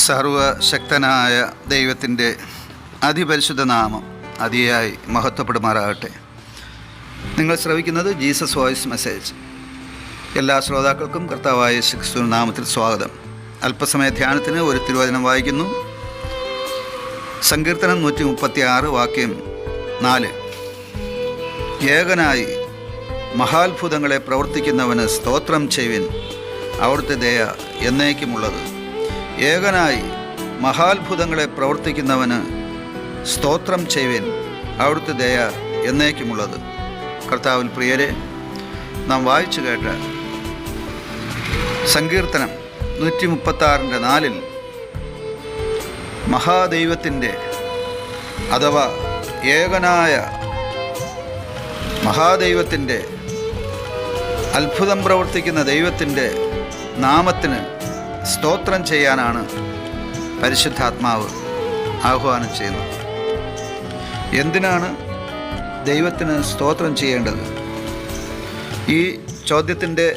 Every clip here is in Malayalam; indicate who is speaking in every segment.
Speaker 1: സർവശക്തനായ ദൈവത്തിൻ്റെ അതിപരിശുദ്ധ നാമം അതിയായി മഹത്വപ്പെടുമാറാകട്ടെ. നിങ്ങൾ ശ്രവിക്കുന്നത് ജീസസ് വോയിസ് മെസ്സേജ്. എല്ലാ ശ്രോതാക്കൾക്കും കർത്താവായ യേശു നാമത്തിൽ സ്വാഗതം. അല്പസമയ ധ്യാനത്തിന് ഒരു തിരുവചനം വായിക്കുന്നു. സങ്കീർത്തനം 136 വാക്യം 4. ഏകനായി മഹാത്ഭുതങ്ങളെ പ്രവർത്തിക്കുന്നവന് സ്തോത്രം ചെയ്യുവിൻ, അവിടുത്തെ ദയ എന്നേക്കുമുള്ളത്. ഏകനായി മഹാത്ഭുതങ്ങളെ പ്രവർത്തിക്കുന്നവന് സ്തോത്രം ചെയ്യുവിൻ, അവിടുത്തെ ദയ എന്നേക്കുമുള്ളത്. കർത്താവിൽ പ്രിയരെ, നാം വായിച്ചു കേട്ട സങ്കീർത്തനം 136-4 മഹാദൈവത്തിൻ്റെ അഥവാ ഏകനായ മഹാദൈവത്തിൻ്റെ, അത്ഭുതം പ്രവർത്തിക്കുന്ന ദൈവത്തിൻ്റെ നാമത്തിന് സ്തോത്രം ചെയ്യാനാണ് പരിശുദ്ധാത്മാവ് ആഹ്വാനം ചെയ്യുന്നത്. എന്തിനാണ് ദൈവത്തിന് സ്തോത്രം ചെയ്യേണ്ടത്? ഈ ചോദ്യത്തിൻ്റെ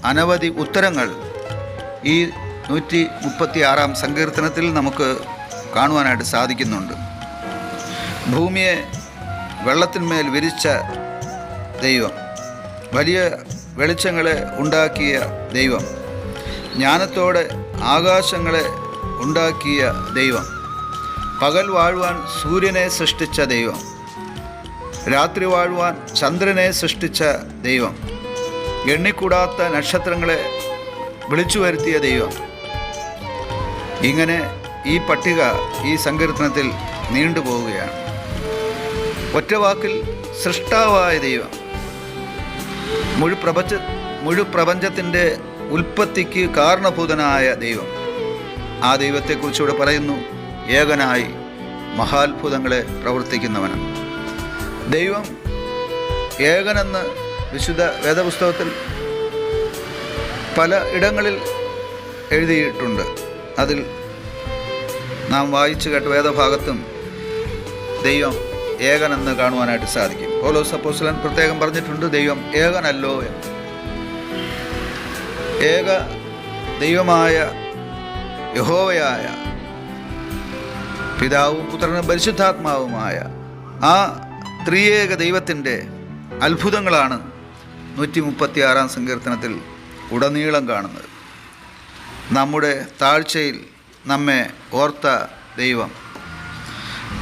Speaker 1: അനവധി ഉത്തരങ്ങൾ ഈ 136 സങ്കീർത്തനത്തിൽ നമുക്ക് കാണുവാനായിട്ട് സാധിക്കുന്നുണ്ട്. ഭൂമിയെ വെള്ളത്തിന്മേൽ വിരിച്ച ദൈവം, വലിയ വെളിച്ചങ്ങളെ ഉണ്ടാക്കിയ ദൈവം, ജ്ഞാനത്തോടെ ആകാശങ്ങളെ ഉണ്ടാക്കിയ ദൈവം, പകൽ വാഴുവാൻ സൂര്യനെ സൃഷ്ടിച്ച ദൈവം, രാത്രി വാഴുവാൻ ചന്ദ്രനെ സൃഷ്ടിച്ച ദൈവം, എണ്ണിക്കൂടാത്ത നക്ഷത്രങ്ങളെ വിളിച്ചു വരുത്തിയ ദൈവം. ഇങ്ങനെ ഈ പട്ടിക ഈ സങ്കീർത്തനത്തിൽ നീണ്ടുപോവുകയാണ്. ഒറ്റവാക്കിൽ സൃഷ്ടാവായ ദൈവം, മുഴുപ്രപഞ്ചത്തിൻ്റെ ഉൽപ്പത്തിക്ക് കാരണഭൂതനായ ദൈവം, ആ ദൈവത്തെക്കുറിച്ചിവിടെ പറയുന്നു. ഏകനായി മഹാത്ഭുതങ്ങളെ പ്രവർത്തിക്കുന്നവനാണ് ദൈവം. ഏകനെന്ന് വിശുദ്ധ വേദപുസ്തകത്തിൽ പല ഇടങ്ങളിൽ എഴുതിയിട്ടുണ്ട്. അതിൽ നാം വായിച്ചു കേട്ട വേദഭാഗത്തും ദൈവം ഏകനെന്ന് കാണുവാനായിട്ട് സാധിക്കും. പൗലോസ് അപ്പോസ്തലൻ പ്രത്യേകം പറഞ്ഞിട്ടുണ്ട്, ദൈവം ഏകനല്ലോ എന്ന്. ഏക ദൈവമായ യഹോവയായ പിതാവും പുത്രനും പരിശുദ്ധാത്മാവുമായ ആ ത്രിയേക ദൈവത്തിൻ്റെ അത്ഭുതങ്ങളാണ് 136 സങ്കീർത്തനത്തിൽ ഉടനീളം കാണുന്നത്. നമ്മുടെ താഴ്ചയിൽ നമ്മെ ഓർത്ത ദൈവം,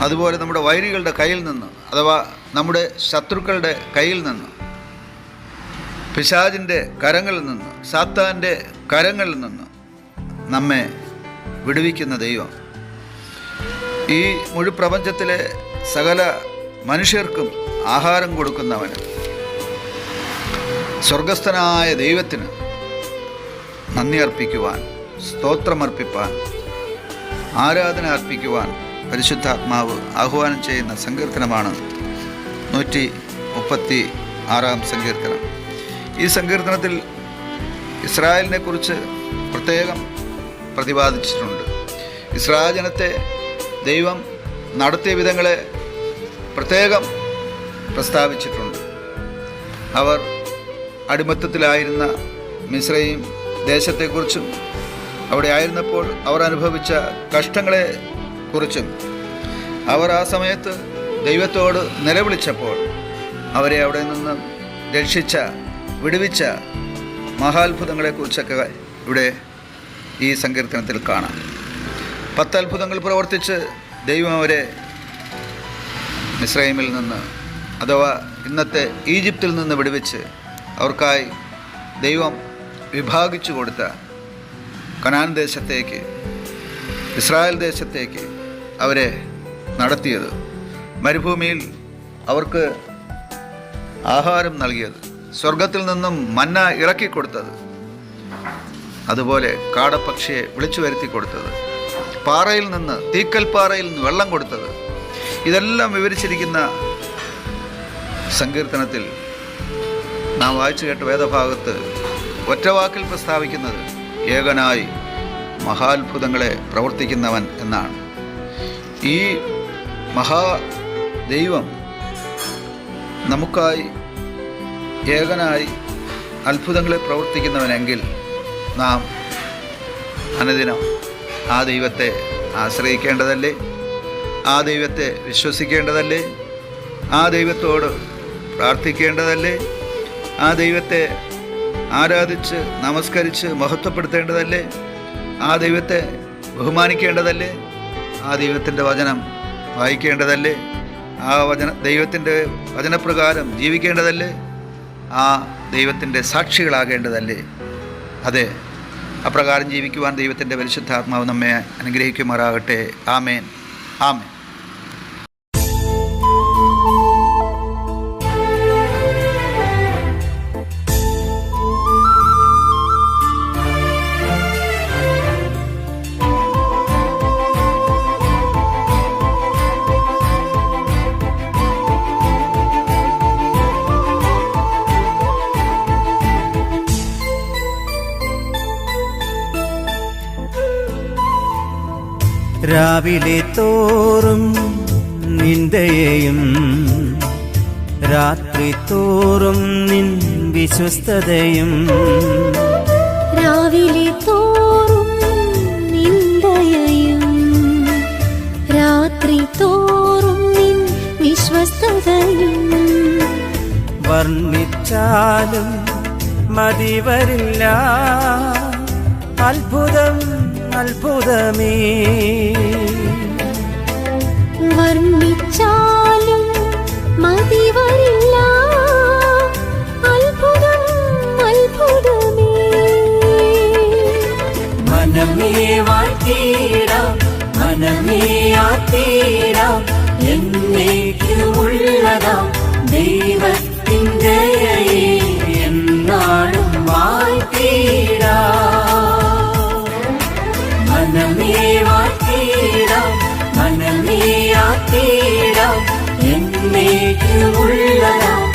Speaker 1: അതുപോലെ നമ്മുടെ വൈരികളുടെ കയ്യിൽ നിന്ന്, അഥവാ നമ്മുടെ ശത്രുക്കളുടെ കയ്യിൽ നിന്ന്, പിശാചിൻ്റെ കരങ്ങളിൽ നിന്ന്, സാത്താൻ്റെ കരങ്ങളിൽ നിന്ന് നമ്മെ വിടുവിക്കുന്ന ദൈവം, ഈ മുഴുപ്രപഞ്ചത്തിലെ സകല മനുഷ്യർക്കും ആഹാരം കൊടുക്കുന്നവന്, സ്വർഗസ്ഥനായ ദൈവത്തിന് നന്ദി അർപ്പിക്കുവാൻ, സ്തോത്രമർപ്പിപ്പാൻ, ആരാധന അർപ്പിക്കുവാൻ പരിശുദ്ധാത്മാവ് ആഹ്വാനം ചെയ്യുന്ന സങ്കീർത്തനമാണ് 136 സങ്കീർത്തനം. ഈ സങ്കീർത്തനത്തിൽ ഇസ്രായേലിനെ കുറിച്ച് പ്രത്യേകം പ്രതിപാദിച്ചിട്ടുണ്ട്. ഇസ്രായേൽ ജനത്തെ ദൈവം നടത്തിയ വിധങ്ങളെ പ്രത്യേകം പ്രസ്താവിച്ചിട്ടുണ്ട്. അവർ അടിമത്തത്തിലായിരുന്ന മിസ്രയീം ദേശത്തെക്കുറിച്ചും അവിടെ ആയിരുന്നപ്പോൾ അവർ അനുഭവിച്ച കഷ്ടങ്ങളെക്കുറിച്ചും, അവർ ആ സമയത്ത് ദൈവത്തോട് നിലവിളിച്ചപ്പോൾ അവരെ അവിടെ നിന്ന് രക്ഷിച്ച, വിടുവിച്ച മഹാത്ഭുതങ്ങളെക്കുറിച്ചൊക്കെ ഇവിടെ ഈ സങ്കീർത്തനത്തിൽ കാണാം. 10 അത്ഭുതങ്ങൾ പ്രവർത്തിച്ച് ദൈവം അവരെ മിസ്രൈമിൽ നിന്ന്, അഥവാ ഇന്നത്തെ ഈജിപ്തിൽ നിന്ന് വിടുവിച്ച് അവർക്കായി ദൈവം വിഭാഗിച്ചു കൊടുത്ത കനാൻ ദേശത്തേക്ക്, ഇസ്രായേൽ ദേശത്തേക്ക് അവരെ നടത്തിയത്, മരുഭൂമിയിൽ അവർക്ക് ആഹാരം നൽകിയത്, സ്വർഗത്തിൽ നിന്നും മന്ന ഇറക്കിക്കൊടുത്തത്, അതുപോലെ കാടപ്പക്ഷിയെ വിളിച്ചു വരുത്തി കൊടുത്തത്, പാറയിൽ നിന്ന്, തീക്കൽപ്പാറയിൽ നിന്ന് വെള്ളം കൊടുത്തത്, ഇതെല്ലാം വിവരിച്ചിരിക്കുന്ന സങ്കീർത്തനത്തിൽ നാം വായിച്ചു കേട്ട വേദഭാഗത്ത് ഒറ്റവാക്കിൽ പ്രസ്താവിക്കുന്നത് ഏകനായി മഹാത്ഭുതങ്ങളെ പ്രവർത്തിക്കുന്നവൻ എന്നാണ്. ഈ മഹാദൈവം നമുക്കായി ഏകനായി അത്ഭുതങ്ങളെ പ്രവർത്തിക്കുന്നവനെങ്കിൽ നാം അനുദിനം ആ ദൈവത്തെ ആശ്രയിക്കേണ്ടതല്ലേ? ആ ദൈവത്തെ വിശ്വസിക്കേണ്ടതല്ലേ? ആ ദൈവത്തോട് പ്രാർത്ഥിക്കേണ്ടതല്ലേ? ആ ദൈവത്തെ ആരാധിച്ച് നമസ്കരിച്ച് മഹത്വപ്പെടുത്തേണ്ടതല്ലേ? ആ ദൈവത്തെ ബഹുമാനിക്കേണ്ടതല്ലേ? ആ ദൈവത്തിൻ്റെ വചനം വായിക്കേണ്ടതല്ലേ? ആ ദൈവത്തിൻ്റെ വചനപ്രകാരം ജീവിക്കേണ്ടതല്ലേ? ആ ദൈവത്തിൻ്റെ സാക്ഷികളാകേണ്ടതല്ലേ? അതെ, അപ്രകാരം ജീവിക്കുവാൻ ദൈവത്തിൻ്റെ പരിശുദ്ധാത്മാവ് നമ്മെ അനുഗ്രഹിക്കുമാറാകട്ടെ. ആമേൻ, ആമേൻ.
Speaker 2: രാവിലെ തോറും നിന്ദയെയും രാത്രി തോറും നിൻ വിശ്വസ്തതയും.
Speaker 3: രാവിലെ തോറും നിന്ദയെയും രാത്രി തോറും നിൻ വിശ്വസ്തതയും.
Speaker 2: വർണ്ണിച്ചാലും മതി വരില്ല, അത്ഭുതം അത്ഭുതമേ.
Speaker 3: വർണ്ണിച്ചാലും മതി വരില്ല, അത്ഭുതം അത്ഭുതമേ.
Speaker 2: മനമേ വാഴ്ത്തിടാം, മനമേ ആത്തിടാം, എന്നേക്കുമുള്ളതാം ദൈവത്തിൻ്റെ എന്നാളും വാഴ്ത്തിടാം. മനമേ വാഴ്ത്തിടാം, മനമേ ആത്തിടാം, എന്നേക്കുമുള്ളതാം